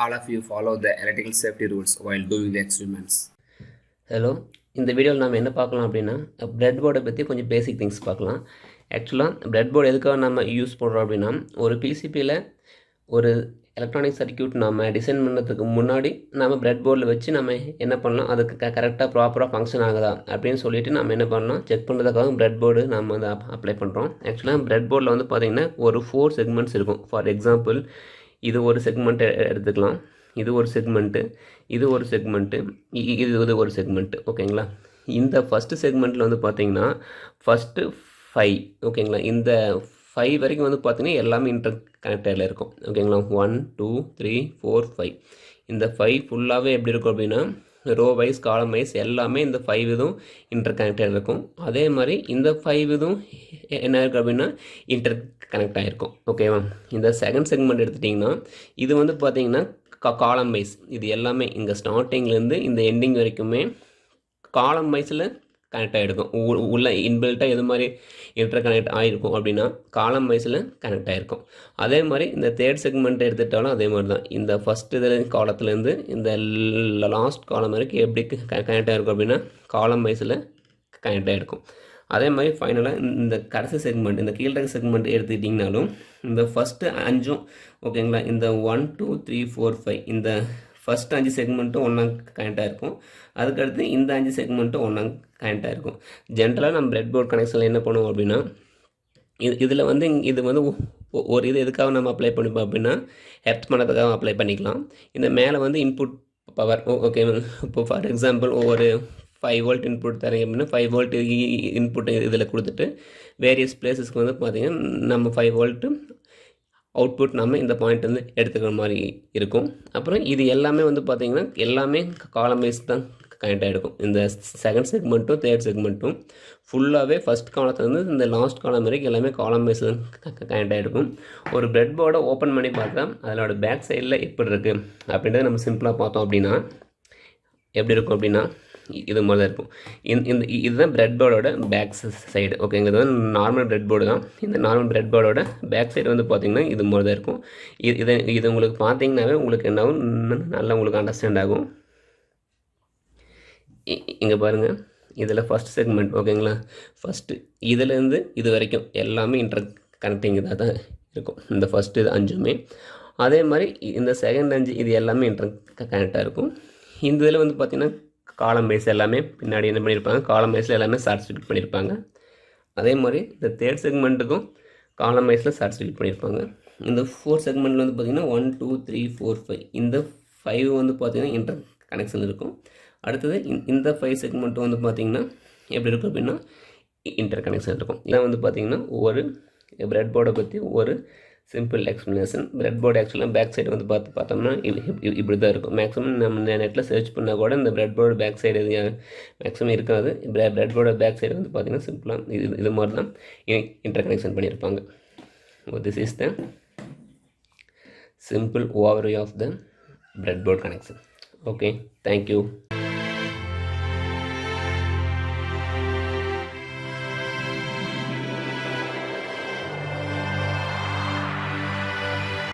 all of you follow the electrical safety rules while doing the experiments. Hello, இந்த வீடியோவில் நம்ம என்ன பார்க்கலாம் அப்படின்னா பிரெட் போர்டை பற்றி கொஞ்சம் பேசிக் திங்ஸ் பார்க்கலாம். ஆக்சுவலாக பிரெட் போர்டு எதுக்காக நம்ம யூஸ் பண்ணுறோம் அப்படின்னா, ஒரு பிசிபியில் ஒரு எலக்ட்ரானிக் சர்க்யூட் நம்ம டிசைன் பண்ணுறதுக்கு முன்னாடி நம்ம பிரெட் போர்டில் வச்சு நம்ம என்ன பண்ணலாம், அதுக்கு கரெக்டாக ப்ராப்பராக ஃபங்க்ஷன் ஆகுதா அப்படின்னு சொல்லிட்டு நம்ம என்ன பண்ணலாம், செக் பண்ணுறதுக்காக பிரெட் போர்டு நம்ம வந்து அப்ளை பண்ணுறோம். ஆக்சுவலாக பிரெட் போர்டில் வந்து பார்த்திங்கன்னா ஒரு 4 செக்மெண்ட்ஸ் இருக்கும். ஃபார் எக்ஸாம்பிள், இது ஒரு செக்மெண்ட்டை எடுத்துக்கலாம், இது ஒரு செக்மெண்ட்டு, இது ஒரு செக்மெண்ட்டு, இது ஒரு செக்மெண்ட்டு. ஓகேங்களா? இந்த ஃபஸ்ட்டு செக்மெண்ட்டில் வந்து பார்த்திங்கன்னா ஃபஸ்ட்டு 5. ஓகேங்களா? இந்த 5 வரைக்கும் வந்து பார்த்திங்கன்னா எல்லாமே இன்டர் கனெக்டரில் இருக்கும். ஓகேங்களா? 1 2 3 4 5. இந்த 5 ஃபுல்லாகவே எப்படி இருக்கும் அப்படின்னா, ரோ வைஸ் காலம் வைஸ் எல்லாமே இந்த 5 இதுவும் இன்டர் கனெக்டர் இருக்கும். அதே மாதிரி இந்த 5 இதுவும் என்ன இருக்குது அப்படின்னா இன்டர் கனெக்ட் ஆகிருக்கும். ஓகேவா? இந்த செகண்ட் செக்மெண்ட் எடுத்துட்டிங்கன்னா இது வந்து பார்த்திங்கன்னா காலம் வைஸ் இது எல்லாமே இங்கே ஸ்டார்டிங்லேருந்து இந்த எண்டிங் வரைக்குமே காலம் வைஸில் கனெக்ட் ஆகிருக்கும். உள்ள இன்பில்ட்டாக எது மாதிரி இன்டர் கனெக்ட் ஆகிருக்கும் அப்படின்னா காலம் வைஸில் கனெக்ட் ஆகிருக்கும். அதே மாதிரி இந்த தேர்ட் செக்மெண்ட் எடுத்துகிட்டாலும் அதே மாதிரி தான். இந்த ஃபஸ்ட் இதில் காலத்துலேருந்து இந்த லாஸ்ட் காலம் வரைக்கும் எப்படி கனெக்ட் ஆகிருக்கும் அப்படின்னா காலம் வைஸில் கனெக்ட் ஆகிருக்கும். அதே மாதிரி ஃபைனலாக இந்த கடைசி செக்மெண்ட், இந்த கீழ்ரக செக்மெண்ட் எடுத்துக்கிட்டிங்கனாலும் இந்த ஃபஸ்ட்டு 5, ஓகேங்களா, இந்த 1 2 3 4 5 இந்த ஃபஸ்ட் 5 செக்மெண்ட்டும் ஒன்றா கனெக்டாக இருக்கும். அதுக்கடுத்து இந்த 5 செக்மெண்ட்டும் ஒன்றா கனெக்டாக இருக்கும். ஜென்ரலாக நம்ம பிரெட் போர்ட் கனெக்ஷனில் என்ன பண்ணுவோம் அப்படின்னா, இதில் வந்து இது வந்து ஒரு இது எதுக்காக நம்ம அப்ளை பண்ணிப்போம் அப்படின்னா ஹெர்த் பண்ணதுக்காக அப்ளை பண்ணிக்கலாம். இந்த மேலே வந்து இன்புட் பவர், ஓகே, இப்போ ஃபார் எக்ஸாம்பிள் ஒரு 5 வோல்ட் இன்புட் தரீங்க அப்படின்னா 5 வோல்ட் இன்புட் இதில் கொடுத்துட்டு வேரியஸ் பிளேஸஸ்க்கு வந்து பார்த்திங்கன்னா நம்ம 5 வோல்ட்டு அவுட்புட் நம்ம இந்த பாயிண்ட் வந்து எடுத்துக்கிற மாதிரி இருக்கும். அப்புறம் இது எல்லாமே வந்து பார்த்திங்கன்னா எல்லாமே காலம் வைஸ் தான் கனெக்ட் ஆகிருக்கும். இந்த செகண்ட் செக்மெண்ட்டும் தேர்ட் செக்மெண்ட்டும் ஃபுல்லாகவே ஃபஸ்ட் காலத்துலேருந்து இந்த லாஸ்ட் காலம் வரைக்கும் எல்லாமே காலம் வைஸ் தான் கனெக்ட் ஆகிருக்கும். ஒரு பிரெட் போர்டை ஓப்பன் பண்ணி பார்த்தா அதோட பேக் சைடில் எப்படி இருக்குது அப்படின்றத நம்ம சிம்பிளாக பார்த்தோம் அப்படின்னா எப்படி இருக்கும் அப்படின்னா இது மாதிரி தான் இருக்கும். இதுதான் பிரெட் போர்டோட பேக் சைடு. ஓகேங்கிறது வந்து நார்மல் பிரெட் போர்டு தான். இந்த நார்மல் பிரெட் போர்டோட பேக் சைடு வந்து பார்த்திங்கன்னா இது மாதிரி தான் இருக்கும். இது உங்களுக்கு பார்த்தீங்கன்னாவே உங்களுக்கு என்னாகும், நல்லா உங்களுக்கு அண்டர்ஸ்டாண்ட் ஆகும். இங்கே பாருங்கள், இதில் ஃபஸ்ட் செக்மெண்ட், ஓகேங்களா, ஃபஸ்ட்டு இதுலேருந்து இது வரைக்கும் எல்லாமே இன்டர் கனெக்டிங்காக தான் இருக்கும். இந்த ஃபஸ்ட்டு இது 5மே. அதே மாதிரி இந்த செகண்ட் 5 இது எல்லாமே இன்டர் கனெக்டாக இருக்கும். இந்த இதில் வந்து பார்த்திங்கன்னா காலம் வைஸ் எல்லாமே பின்னாடி என்ன பண்ணியிருப்பாங்க, காலம் வைஸில் எல்லாமே ஷார்ட் சர்க்யூட் பண்ணியிருப்பாங்க. அதே மாதிரி இந்த தேர்ட் செக்மெண்ட்டுக்கும் காலம் வைஸில் ஷார்ட் சர்க்யூட் பண்ணியிருப்பாங்க. இந்த 4 செக்மெண்ட்டில் வந்து பார்த்திங்கன்னா 1 2 3 4 5 இந்த 5 வந்து பார்த்திங்கன்னா இன்டர் கனெக்ஷன் இருக்கும். அடுத்தது இந்த 5 செக்மெண்ட்டும் வந்து பார்த்திங்கன்னா எப்படி இருக்கும் அப்படின்னா இன்டர் கனெக்ஷன் இருக்கும். இதான் வந்து பார்த்திங்கன்னா ஒரு பிரெட் போர்டை பற்றி ஒரு சிம்பிள் எக்ஸ்ப்ளனேஷன். பிரெட் போர்டு ஆக்சுவலாக பேக் சைடு வந்து பார்த்தோம்னா இப்படி தான் இருக்கும். மேக்ஸிமம் நம்ம நெட்டில் சர்ச் பண்ணால் கூட இந்த bread board back side maximum இருக்காது. பிரெட் போர்டு பேக் சைடு வந்து பார்த்திங்கன்னா சிம்பிளாக இது மாதிரி தான் இன்டர் கனெக்ஷன் பண்ணியிருப்பாங்க. This is the simple overview of the bread board connection. Okay, thank you.